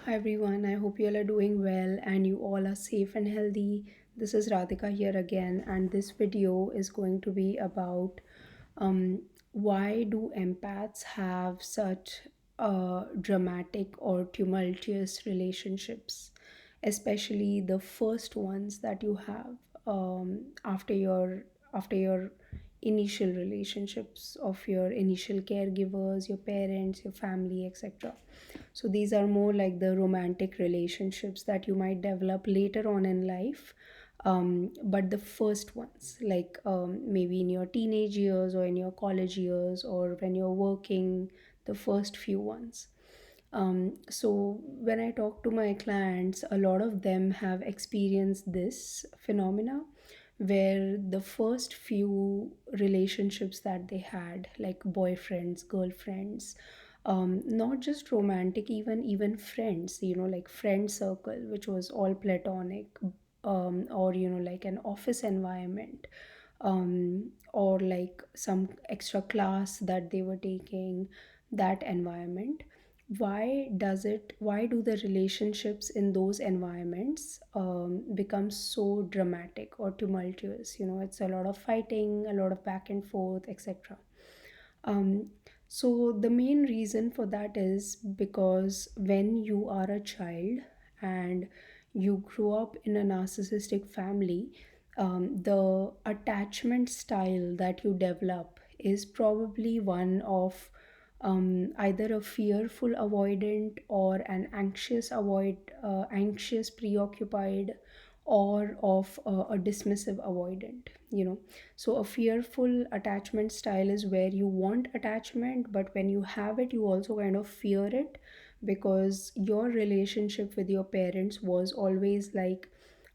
Hi everyone, I hope you all are doing well and you all are safe and healthy. This is Radhika here again, and this video is going to be about why do empaths have such dramatic or tumultuous relationships, especially the first ones that you have after your initial relationships of your initial caregivers, your parents, your family, etc. So these are more like the romantic relationships that you might develop later on in life. But the first ones, like maybe in your teenage years or in your college years or when you're working, the first few ones. So when I talk to my clients, a lot of them have experienced this phenomena where the first few relationships that they had, like boyfriends, girlfriends, not just romantic, even friends, like friend circle, which was all platonic, or like an office environment, or like some extra class that they were taking, that environment. Why do the relationships in those environments become so dramatic or tumultuous? It's a lot of fighting, a lot of back and forth, etc. um, so the main reason for that is because when you are a child and you grow up in a narcissistic family, the attachment style that you develop is probably one of either a fearful avoidant or an anxious preoccupied, or of a dismissive avoidant. So a fearful attachment style is where you want attachment, but when you have it, you also kind of fear it, because your relationship with your parents was always like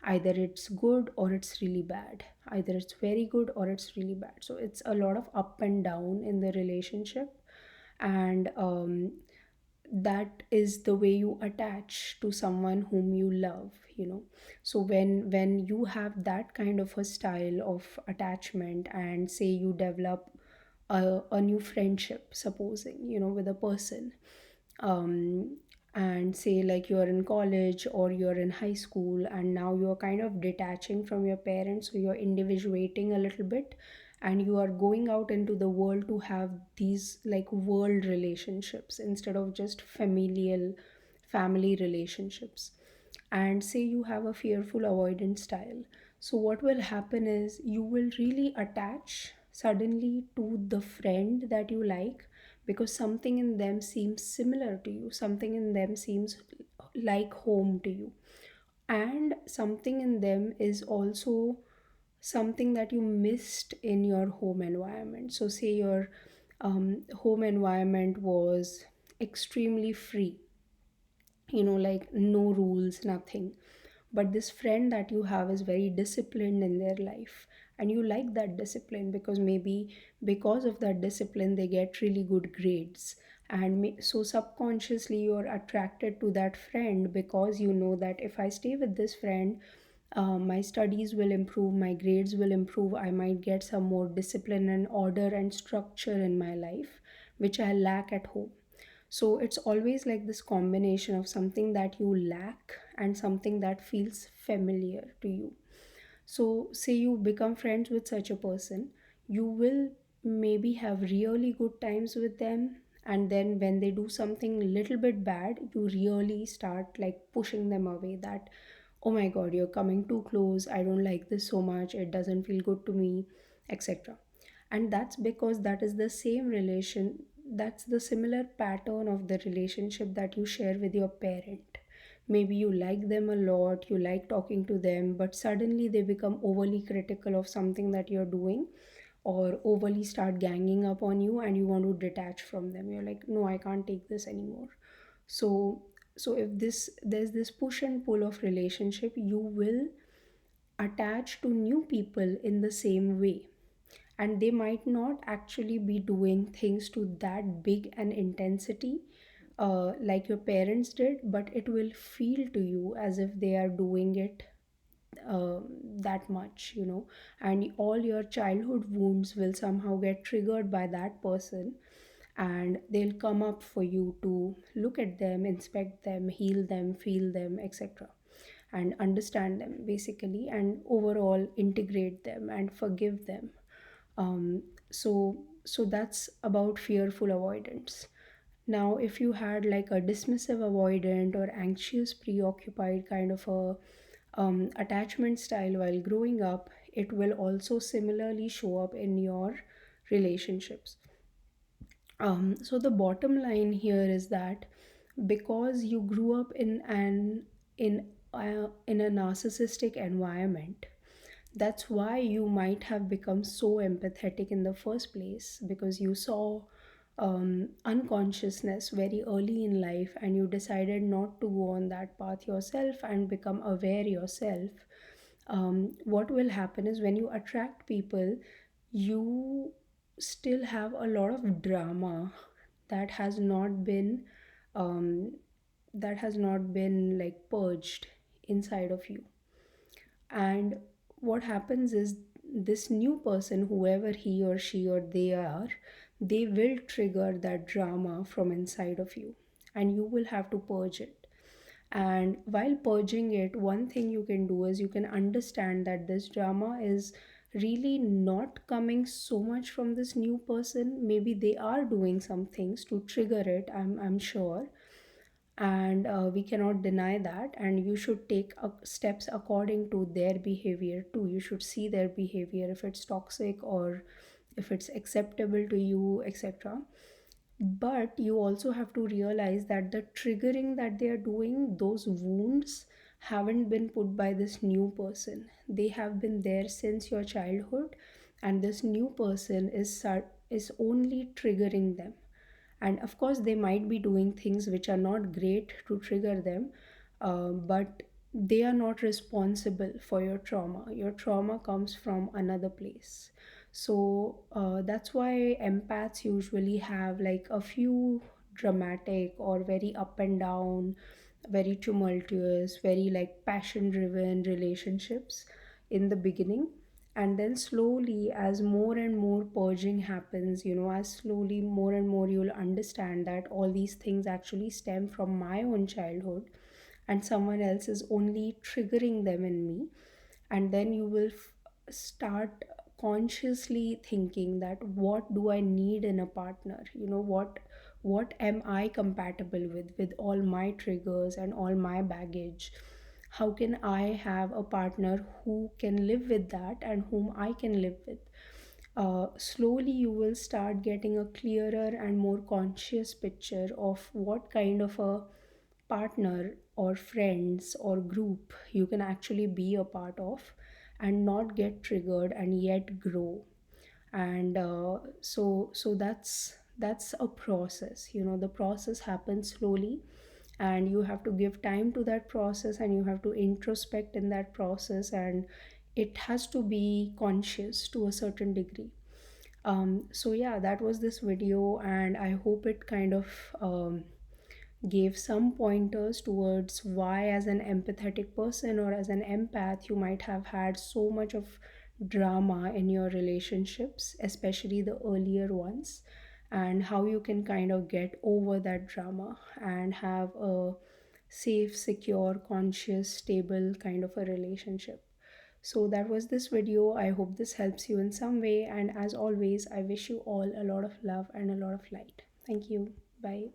either it's good or it's really bad, either it's very good or it's really bad. So it's a lot of up and down in the relationship. And that is the way you attach to someone whom you love. So when you have that kind of a style of attachment, and say you develop a new friendship, supposing, with a person, um, and say like you're in college or you're in high school, and now you're kind of detaching from your parents, so you're individuating a little bit, and you are going out into the world to have these like world relationships instead of just familial family relationships. And say you have a fearful avoidant style, so what will happen is you will really attach suddenly to the friend that you like, because something in them seems similar to you, something in them seems like home to you, and something in them is also something that you missed in your home environment. So say your home environment was extremely free, like no rules, nothing. But this friend that you have is very disciplined in their life, and you like that discipline because maybe because of that discipline they get really good grades. And so subconsciously you're attracted to that friend, because you know that if I stay with this friend, my studies will improve, my grades will improve, I might get some more discipline and order and structure in my life, which I lack at home. So it's always like this combination of something that you lack and something that feels familiar to you. So, say you become friends with such a person, you will maybe have really good times with them, and then when they do something a little bit bad, you really start like pushing them away. That, oh my god, you're coming too close, I don't like this so much, it doesn't feel good to me, etc. And that's because that is the same relation, that's the similar pattern of the relationship that you share with your parent. Maybe you like them a lot, you like talking to them, but suddenly they become overly critical of something that you're doing, or overly start ganging up on you, and you want to detach from them. You're like, no, I can't take this anymore. So so if there's this push and pull of relationship, you will attach to new people in the same way, and they might not actually be doing things to that big an intensity like your parents did, but it will feel to you as if they are doing it that much. And all your childhood wounds will somehow get triggered by that person, and they'll come up for you to look at them, inspect them, heal them, feel them, etc., and understand them basically, and overall integrate them and forgive them. So that's about fearful avoidance. Now if you had like a dismissive avoidant or anxious preoccupied kind of a attachment style while growing up, it will also similarly show up in your relationships. So the bottom line here is that because you grew up in a narcissistic environment, that's why you might have become so empathetic in the first place, because you saw unconsciousness very early in life and you decided not to go on that path yourself and become aware yourself. What will happen is when you attract people, you still have a lot of drama that has not been um, like purged inside of you. And what happens is this new person, whoever he or she or they are, they will trigger that drama from inside of you, and you will have to purge it. And while purging it, one thing you can do is you can understand that this drama is really not coming so much from this new person. Maybe they are doing some things to trigger it, I'm sure, and we cannot deny that, and you should take steps according to their behavior too. You should see their behavior, if it's toxic or if it's acceptable to you, etc. But you also have to realize that the triggering that they are doing, those wounds haven't been put by this new person. They have been there since your childhood, and this new person is only triggering them. And of course they might be doing things which are not great to trigger them, but they are not responsible for your trauma. Your trauma comes from another place. So that's why empaths usually have like a few dramatic or very up and down, very tumultuous, very like passion driven relationships in the beginning. And then slowly, as more and more purging happens, as slowly more and more you'll understand that all these things actually stem from my own childhood and someone else is only triggering them in me. And then you will start consciously thinking that what do I need in a partner, what am I compatible with all my triggers and all my baggage. How can I have a partner who can live with that and whom I can live with. Slowly you will start getting a clearer and more conscious picture of what kind of a partner or friends or group you can actually be a part of and not get triggered and yet grow. And so that's a process. The process happens slowly, and you have to give time to that process, and you have to introspect in that process, and it has to be conscious to a certain degree. So yeah, that was this video, and I hope it kind of gave some pointers towards why, as an empathetic person or as an empath, you might have had so much of drama in your relationships, especially the earlier ones, and how you can kind of get over that drama and have a safe, secure, conscious, stable kind of a relationship. So that was this video. I hope this helps you in some way, and as always, I wish you all a lot of love and a lot of light. Thank you. Bye.